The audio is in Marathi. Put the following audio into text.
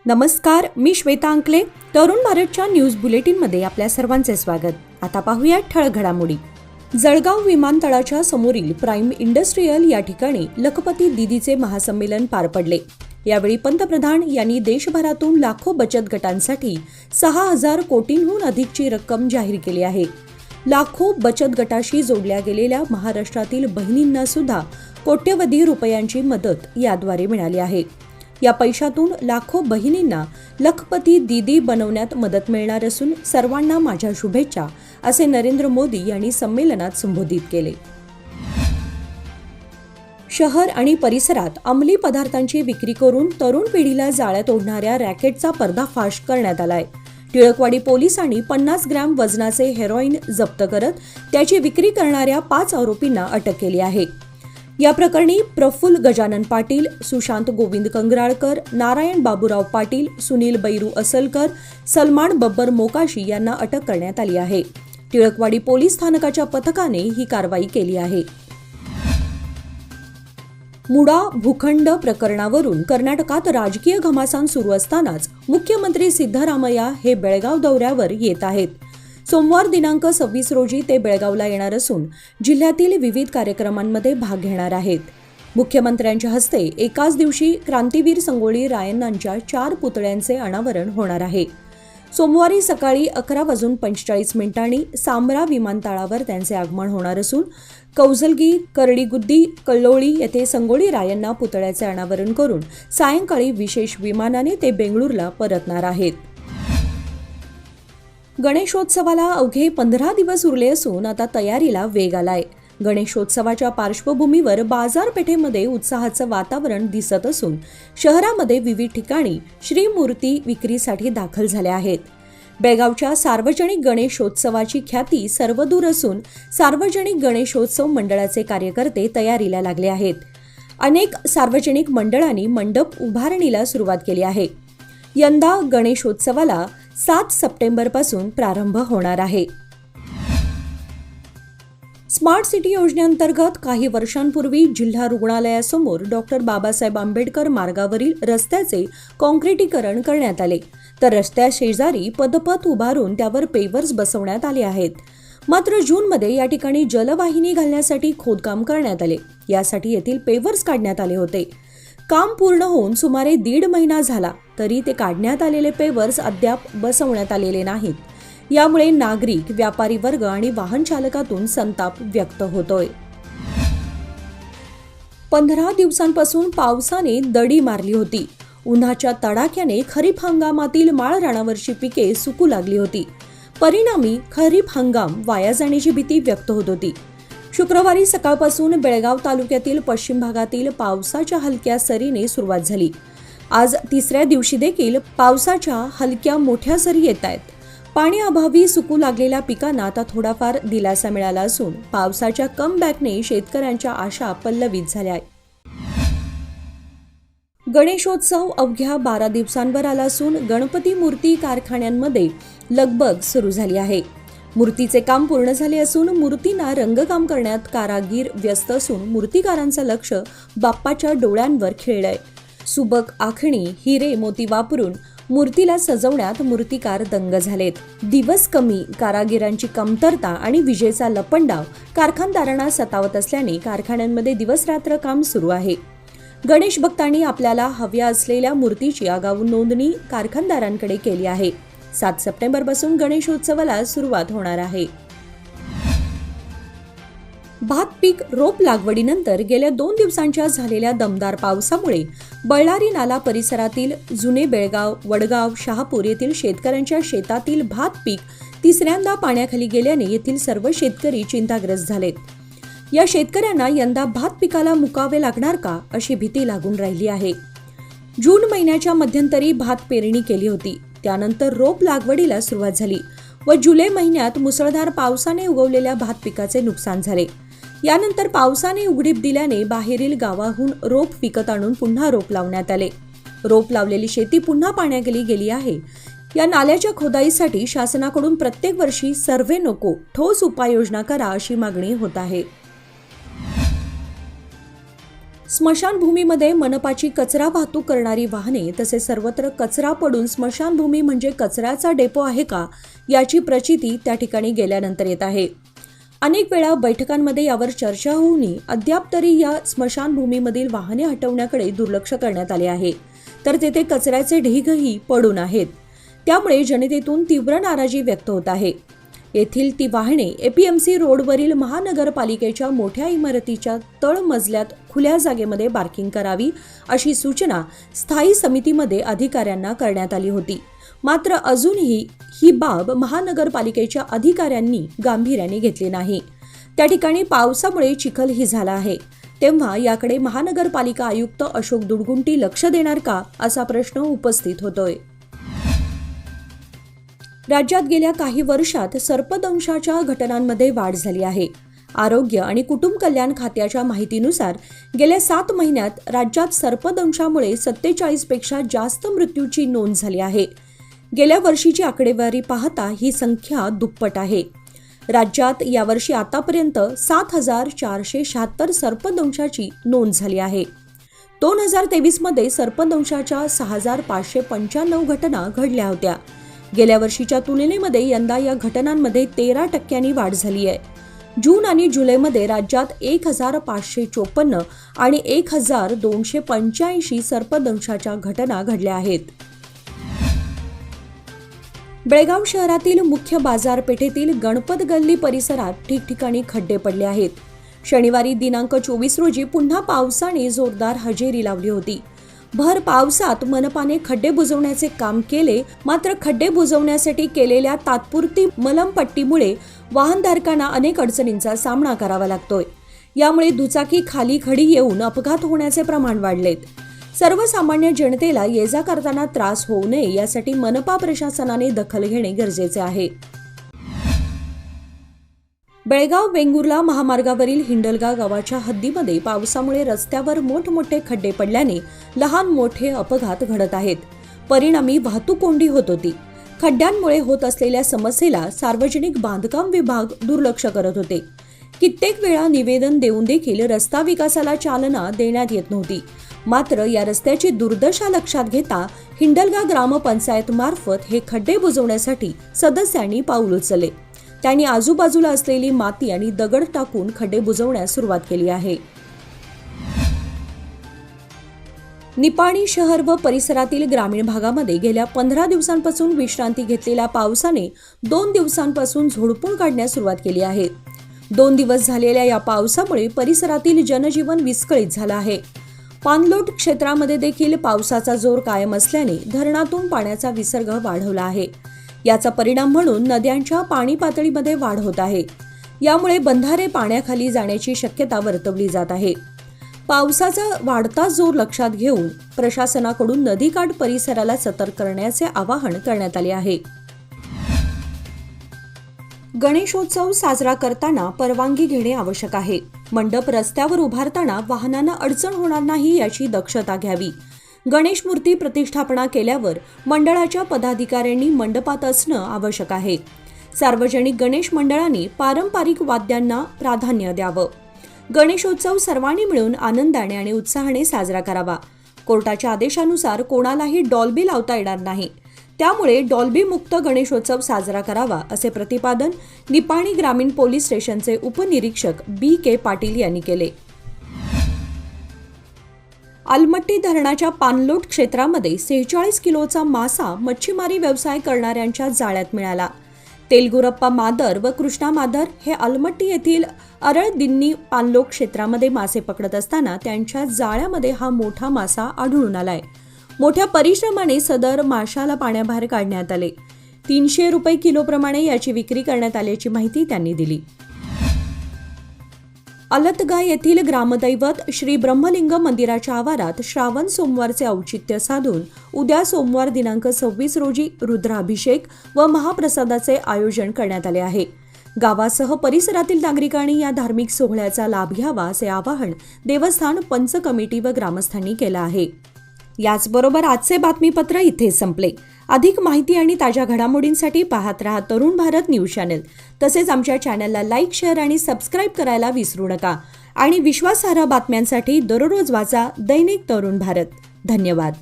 नमस्कार, मी श्वेता अंकले. तरुण भारतच्या न्यूज बुलेटिनमध्ये आपल्या सर्वांचे स्वागत. आता पाहूया ठळक घडामोडी. जळगाव विमानतळाच्या समोरील प्राईम इंडस्ट्रीयल या ठिकाणी लखपती दीदीचे महासंमेलन पार पडले. यावेळी पंतप्रधान यांनी देशभरातून लाखो बचत गटांसाठी 6,000 कोटींहून अधिकची रक्कम जाहीर केली आहे. लाखो बचत गटाशी जोडल्या गेलेल्या महाराष्ट्रातील बहिणींना सुद्धा कोट्यवधी रुपयांची मदत याद्वारे मिळाली आहे. या पैशातून लाखो बहिणींना लखपती दीदी बनवण्यात मदत मिळणार असून सर्वांना माझ्या शुभेच्छा, असे नरेंद्र मोदी यांनी संमेलनात संबोधित केले. शहर आणि परिसरात अंमली पदार्थांची विक्री करून तरुण पिढीला जाळ्यात ओढणाऱ्या रॅकेटचा पर्दाफाश करण्यात आलाय. टिळकवाडी पोलिसांनी 50 ग्रॅम वजनाचे हेरोईन जप्त करत त्याची विक्री करणाऱ्या 5 आरोपींना अटक केली आहे. या प्रकरणी प्रफुल्ल गजानन पाटील, सुशांत गोविंद कंगराळकर, नारायण बाबूराव पाटील, सुनील बैरू असलकर, सलमान बब्बर मोकाशी यांना अटक करण्यात आली आहे. टिळकवाडी पोलीस स्थानकाच्या पथकाने ही कारवाई केली आहे. मुडा भूखंड प्रकरणावरून कर्नाटकात राजकीय घमासान सुरू असतानाच मुख्यमंत्री सिद्धरामय्या हे बेळगाव दौऱ्यावर येत आहेत. सोमवार दिनांक 26 रोजी ते बेळगावला येणार असून जिल्ह्यातील विविध कार्यक्रमांमध्ये भाग घेणार आहेत. मुख्यमंत्र्यांच्या हस्ते एकाच दिवशी क्रांतीवीर संगोळी रायण्णांच्या 4 पुतळ्यांचे अनावरण होणार आहे. सोमवारी सकाळी 11:45 सांबरा विमानतळावर त्यांचे आगमन होणार असून कौजलगी, करडीगुद्दी, कल्लोळी येथे संगोळी रायण्णा पुतळ्याचे अनावरण करून सायंकाळी विशेष विमानाने ते बेंगळूरला परतणार आहेत. गणेशोत्सवाला अवघे 15 दिवस उरले असून आता तयारीला वेग आलाय. गणेशोत्सवाच्या पार्श्वभूमीवर बाजारपेठेमध्ये उत्साहाचं वातावरण दिसत असून शहरामध्ये विविध ठिकाणी श्रीमूर्ती विक्रीसाठी दाखल झाल्या आहेत. बेळगावच्या सार्वजनिक गणेशोत्सवाची ख्याती सर्वदूर असून सार्वजनिक गणेशोत्सव मंडळाचे कार्यकर्ते तयारीला लागले आहेत. अनेक सार्वजनिक मंडळांनी मंडप उभारणीला सुरुवात केली आहे. यंदा गणेशोत्सवाला 7 सप्टेंबरपासून प्रारंभ होणार आहे. स्मार्ट सिटी योजनेअंतर्गत काही वर्षांपूर्वी जिल्हा रुग्णालयासमोर डॉक्टर बाबासाहेब आंबेडकर मार्गावरील रस्त्याचे काँक्रिटीकरण करण्यात आले, तर रस्त्याशेजारी पदपथ उभारून त्यावर पेवर्स बसवण्यात आले आहेत. मात्र जूनमध्ये या ठिकाणी जलवाहिनी घालण्यासाठी खोदकाम करण्यात आले. यासाठी येथील पेवर्स काढण्यात आले होते. काम पूर्ण होऊन सुमारे 1.5 महिना झाला तरी ते काढण्यात आलेले पेवर्स अद्याप बसवण्यात आलेले नाहीत. यामुळे नागरिक, व्यापारी वर्ग आणि वाहन चालकातून संताप व्यक्त होतोय. 15 दिवसांपासून पावसाने दडी मारली होती. उन्हाच्या तडाख्याने खरीप हंगामातील माळ रानावरची पिके सुकू लागली होती. परिणामी खरीप हंगाम वाया जाण्याची भीती व्यक्त होत होती. शुक्रवारी सकाळपासून बेळगाव तालुक्यातील पश्चिम भागातील पावसाच्या हलक्या सरीने सुरुवात झाली. आज 3ऱ्या दिवशी देखील पावसाच्या हलक्या मोठ्या सरी येत आहेत. पाण्याअभावी सुकू लागलेल्या पिकांना आता थोडाफार दिलासा मिळाला असून पावसाच्या कमबॅकने शेतकऱ्यांच्या आशा पल्लवित झाल्या. गणेशोत्सव अवघ्या 12 दिवसांवर आला असून गणपती मूर्ती कारखान्यांमध्ये लगबग सुरू झाली आहे. मूर्तीचे काम पूर्ण झाले असून मूर्तींना रंगकाम करण्यात कारागीर व्यस्त असून मूर्तिकारांचं लक्ष बाप्पाच्या डोळ्यांवर खेळलंय. सुबक आखणी, हिरे मोती वापरून मूर्तीला सजवण्यात मूर्तिकार दंग झालेत. दिवस कमी, कारागिरांची कमतरता आणि विजेचा लपंडाव कारखानदारांना सतावत असल्याने कारखान्यांमध्ये दिवसरात्र काम सुरू आहे. गणेश भक्तांनी आपल्याला हव्या असलेल्या मूर्तीची आगाऊ नोंदणी कारखानदारांकडे केली आहे. 7 सप्टेंबरपासून गणेशोत्सवाला सुरुवात होणार आहे. भात पीक रोप लागवडीनंतर गेल्या 2 दिवसांच्या झालेल्या दमदार पावसामुळे बळ्ळारी नाला परिसरातील जुने बेळगाव, वडगाव, शहापूर येथील शेतकऱ्यांच्या शेतातील भात पीक 3ऱ्यांदा पाण्याखाली गेल्याने येथील सर्व शेतकरी चिंताग्रस्त झालेत. या शेतकऱ्यांना यंदा भात पिकाला मुकावे लागणार का, अशी भीती लागून राहिली आहे. जून महिन्याच्या मध्यंतरी भात पेरणी केली होती. त्यानंतर रोप लागवडीला सुरुवात झाली व जुलै महिन्यात मुसळधार पावसाने उगवलेल्या भात पिकाचे नुकसान झाले. यानंतर पावसाने उघडीप दिल्याने बाहेरील गावाहून रोप विकत आणून पुन्हा रोप लावण्यात आले. रोप लावलेली शेती पुन्हा पाण्याखाली गेली आहे. या नाल्याच्या खोदाईसाठी शासनाकडून प्रत्येक वर्षी सर्व्हे नको, ठोस उपाययोजना करा, अशी मागणी होत आहे. स्मशानभूमीमध्ये मनपाची कचरा वाहतूक करणारी वाहने तसेच सर्वत्र कचरा पडून स्मशानभूमी म्हणजे कचऱ्याचा डेपो आहे का याची प्रचिती त्या ठिकाणी गेल्यानंतर येत आहे। अनेक वेळा बैठकांमध्ये यावर चर्चा होऊनही अद्याप तरी या स्मशानभूमीमधील वाहने हटवण्याकडे दुर्लक्ष करण्यात आले आहे, तर तेथे कचऱ्याचे ढीगही पडून आहेत। त्यामुळे जनतेतून तीव्र नाराजी व्यक्त होत आहे। येथील ती वाहने एपीएमसी रोडवरील महानगरपालिकेच्या मोठ्या इमारतीच्या तळमजल्यात खुल्या जागेमध्ये पार्किंग करावी अशी सूचना स्थायी समितीमध्ये अधिकाऱ्यांना करण्यात आली होती। मात्र अजूनही ही बाब महानगरपालिकेच्या अधिकाऱ्यांनी गांभीर्याने घेतली नाही। त्या ठिकाणी पावसामुळे चिखलही झाला आहे, तेव्हा याकडे महानगरपालिका आयुक्त अशोक दुडगुंटी लक्ष देणार का असा प्रश्न उपस्थित होतोय। राज्यात गेल्या काही वर्षात सर्पदंशाच्या घटनांमध्ये वाढ झाली आहे। आरोग्य आणि कुटुंब कल्याण खात्याच्या माहितीनुसार गेल्या 7 महिन्यात राज्यात सर्पदंशामुळे 47 पेक्षा जास्त मृत्यूची नोंद झाली आहे। गेल्या वर्षीची आकडेवारी पाहता ही संख्या दुप्पट आहे। राज्यात यावर्षी आतापर्यंत 7,476 सर्पदंशाची नोंद झाली आहे। 2023 मध्ये सर्पदंशाच्या 6,595 घटना घडल्या होत्या। गेल्या वर्षीच्या तुलनेमध्ये यंदा या घटनांमध्ये 13% वाढ झाली आहे। जून आणि जुलैमध्ये राज्यात 1,554 आणि 1,285 सर्पदंशाच्या घटना घडल्या आहेत। बेळगाव शहरातील मुख्य बाजारपेठेतील गणपत गल्ली परिसरात ठिकठिकाणी खड्डे पडले आहेत। शनिवारी दिनांक 24 रोजी पुन्हा पावसाने जोरदार हजेरी लावली होती। भर पावसात मनपाने खड्डे बुजवण्याचे काम केले, मात्र खड्डे बुजवण्यासाठी केलेल्या तात्पुरती मलमपट्टीमुळे वाहनधारकांना अनेक अडचणींचा सामना करावा लागतोय। यामुळे दुचाकी खाली खडी येऊन अपघात होण्याचे प्रमाण वाढलेत। सर्वसामान्य जनतेला ये जा करताना त्रास होऊ नये यासाठी मनपा प्रशासनाने दखल घेणे गरजेचे आहे। बेळगाव वेंगुर्ला महामार्गावरील हिंडलगा गावाच्या हद्दीमध्ये पावसामुळे रस्त्यावर मोठमोठे खड्डे पडल्याने लहान मोठे अपघात घडत आहेत। परिणामी वाहतूक कोंडी होत होती। खड्ड्यांमुळे होत असलेल्या समस्येला सार्वजनिक बांधकाम विभाग दुर्लक्ष करत होते। कित्येक वेळा निवेदन देऊन देखील रस्ता विकासाला चालना देण्यात येत नव्हती। मात्र या रस्त्याची दुर्दशा लक्षात घेता हिंडलगा ग्रामपंचायत मार्फत हे खड्डे बुजवण्यासाठी सदस्यांनी पाऊल उचलले। त्यांनी आजूबाजूला असलेली माती आणि दगड टाकून खड्डे बुजवण्यास सुरुवात केली आहे। निपाणी शहर व परिसरातील ग्रामीण भागामध्ये गेल्या 15 दिवसांपासून विश्रांती घेतलेल्या पावसाने 2 दिवसांपासून झोडपून काढण्यास सुरुवात केली आहे। 2 दिवस झालेल्या या पावसामुळे परिसरातील जनजीवन विस्कळीत झालं आहे। पाणलोट क्षेत्रामध्ये देखील पावसाचा जोर कायम असल्याने धरणातून पाण्याचा विसर्ग वाढवला आहे। याचा परिणाम म्हणून नद्यांच्या पाणी पातळीमध्ये वाढ होत आहे। यामुळे बंधारे पाण्याखाली जाण्याची शक्यता वर्तवली जात आहे। पावसाचा वाढता जोर लक्षात घेऊन प्रशासनाकडून नदीकाठ परिसराला सतर्क करण्याचे आवाहन करण्यात आले आहे। गणेशोत्सव साजरा करताना परवानगी घेणे आवश्यक आहे। मंडप रस्त्यावर उभारताना वाहनांना अडचण होणार नाही याची दक्षता घ्यावी। गणेश मूर्ती प्रतिष्ठापना केल्यावर मंडळाच्या पदाधिकाऱ्यांनी मंडपात असणं आवश्यक आहे। सार्वजनिक गणेश मंडळांनी पारंपरिक वाद्यांना प्राधान्य द्यावं। गणेशोत्सव सर्वांनी मिळून आनंदाने आणि उत्साहाने साजरा करावा। कोर्टाच्या आदेशानुसार कोणालाही डॉल्बी लावता येणार नाही, त्यामुळे डॉल्बी मुक्त गणेशोत्सव साजरा करावा असे प्रतिपादन निपाणी ग्रामीण पोलीस स्टेशनचे उपनिरीक्षक BK पाटील यांनी केले। अलमट्टी धरणाच्या पाणलोट क्षेत्रामध्ये 46 किलोचा मासा मच्छीमारी व्यवसाय करणाऱ्यांच्या जाळ्यात मिळाला। तेलगुरप्पा मादर व कृष्णा मादर हे अलमट्टी येथील अरळदिन्नी पाणलोट क्षेत्रामध्ये मासे पकडत असताना त्यांच्या जाळ्यामध्ये हा मोठा मासा आढळून आलाय। मोठ्या परिश्रमाने सदर माशाला पाण्याबाहेर काढण्यात आले। 300 रुपये किलोप्रमाणे याची विक्री करण्यात आल्याची माहिती त्यांनी दिली। अलतगा येथील ग्रामदैवत श्री ब्रह्मलिंग मंदिराच्या आवारात श्रावण सोमवारचे औचित्य साधून उद्या सोमवार दिनांक 26 रोजी रुद्राभिषेक व महाप्रसादाचे आयोजन करण्यात आले आहे। गावासह परिसरातील नागरिकांनी या धार्मिक सोहळ्याचा लाभ घ्यावा असे आवाहन देवस्थान पंच कमिटी व ग्रामस्थांनी केले आहे। याचबरोबर आजचे बातमीपत्र इथे संपले। अधिक माहिती आणि ताज्या घडामोडींसाठी पाहत रहा तरुण भारत न्यूज चॅनल. तसेच आमच्या चॅनलला लाईक, शेअर आणि सबस्क्राईब करायला विसरू नका. आणि विश्वासार्ह बातम्यांसाठी दररोज वाचा दैनिक तरुण भारत. धन्यवाद.